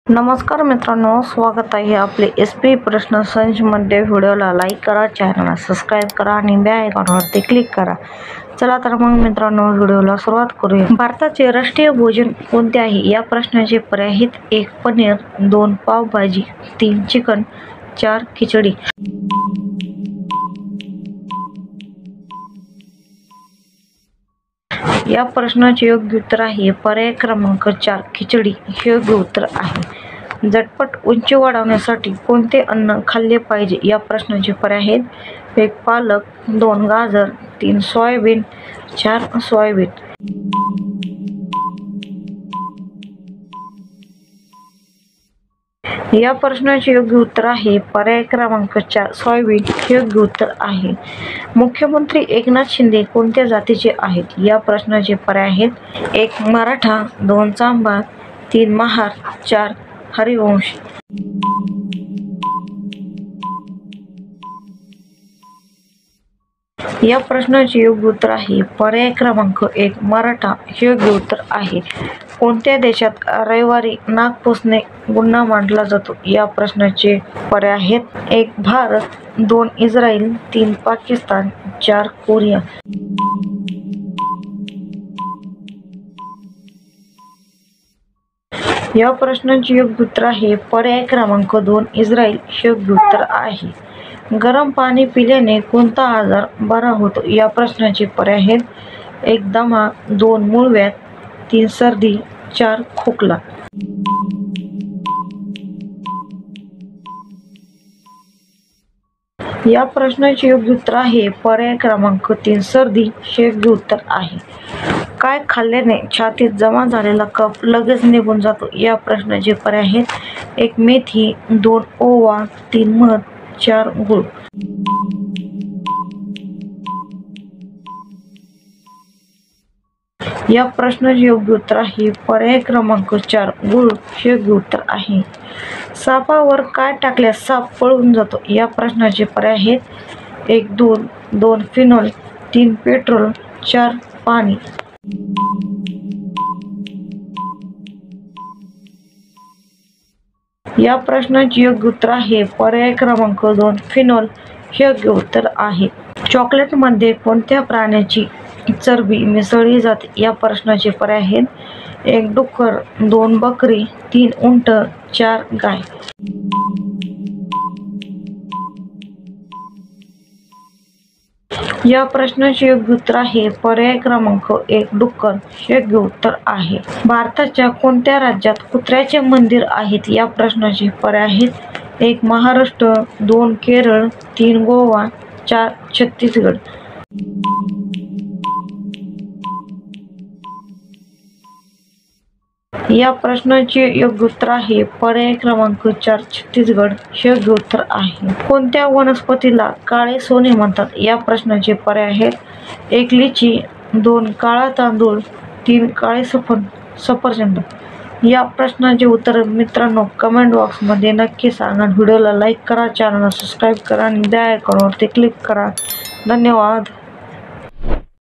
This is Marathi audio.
नमस्कार मित्रांनो, स्वागत आहे आपले SP प्रश्न संचमध्ये। व्हिडिओला लाईक करा, चॅनलला सबस्क्राईब करा आणि बेल आयकॉनवरती क्लिक करा। चला तर मग मित्रांनो, व्हिडिओला सुरुवात करूया। भारताचे राष्ट्रीय भोजन कोणते आहे? या प्रश्नाचे पर्याय आहेत: 1 पनीर, 2 पावभाजी, 3 चिकन, 4 खिचडी। या प्रश्नाचे योग्य उत्तर आहे पर्याय क्रमांक 4 खिचडी हे योग्य उत्तर आहे। झटपट उंची वाढवण्यासाठी कोणते अन्न खाल्ले पाहिजे? या प्रश्नाचे पर्याय आहेत: 1 पालक, 2 गाजर, 3 सोयाबीन, 4 सोयाबीन। या प्रश्नाचे योग्य उत्तर आहे पर्याय क्रमांक 4 सोयाबीन हे योग्य उत्तर आहे। मुख्यमंत्री एकनाथ शिंदे कोणत्या जातीचे आहेत? या प्रश्नाचे पर्याय आहेत: 1 मराठा, 2 चांभार, 3 महार, 4 हरिवंश। या प्रश्नाचे योग्य उत्तर आहे पर्याय क्रमांक 1 मराठा हे योग्य उत्तर आहे। कोणत्या देशात रविवारी नाक पुसणे गुन्हा मानला जातो? या प्रश्नाचे पर्याय आहेत: 1 भारत, 2 इस्रायल, 3 पाकिस्तान, 4 कोरिया। या प्रश्नाचे योग्य उत्तर आहे पर्याय क्रमांक 2 इस्रायल हे योग्य उत्तर आहे। गरम पाणी पिल्याने कोणता आजार बरा होतो? या प्रश्नाचे पर्याय आहेत: 1 दमा, 2 मूळव्याध, 3 सर्दी, 4 खोकला। या प्रश्नाचे योग्य उत्तर आहे पर्याय क्रमांक 3 सर्दी हे योग्य उत्तर आहे। काय खाल्ल्याने छातीत जमा झालेला कफ लगेच निघून जातो? या प्रश्नाचे पर्याय आहेत: 1 मेथी, 2 ओवा, 3 मध, 4 गूळ। या प्रश्नाचे योग्य उत्तर आहे पर्याय क्रमांक 4 गूळ हे योग्य उत्तर आहे। सापावर काय टाकल्यास साप पळून जातो? या प्रश्नाचे पर्याय आहेत: 1 दूध, 2 फिनोल, 3 पेट्रोल, 4 पाणी। या प्रश्नाचे योग्य उत्तर आहे पर्याय क्रमांक 2 फिनोल हे योग्य उत्तर आहे। चॉकलेटमध्ये कोणत्या प्राण्याची चरबी मिसळली जाते? या प्रश्नाचे पर्याय आहेत: 1 डुक्कर, 2 बकरी, 3 उंट, 4 गाय। या प्रश्नाचे योग्य उत्तर आहे पर्याय क्रमांक 1 डुक्कर हे योग्य उत्तर आहे। भारताच्या कोणत्या राज्यात कुत्र्याचे मंदिर आहेत? या प्रश्नाचे पर्याय आहेत: 1 महाराष्ट्र, 2 केरळ, 3 गोवा, 4 छत्तीसगड। या प्रश्नाचे योग्य उत्तर आहे पर्याय क्रमांक 4 छत्तीसगड हे योग्य उत्तर आहे। कोणत्या वनस्पतीला काळे सोने म्हणतात? या प्रश्नाचे पर्याय आहेत: 1 लिची, 2 काळा तांदूळ, 3 काळे सफरचंद। या प्रश्नाचे उत्तर मित्रांनो कमेंट बॉक्समध्ये नक्की सांगा। व्हिडिओला लाईक करा, चॅनलला सबस्क्राईब करा आणि बेल आयकॉनवरती क्लिक करा। धन्यवाद।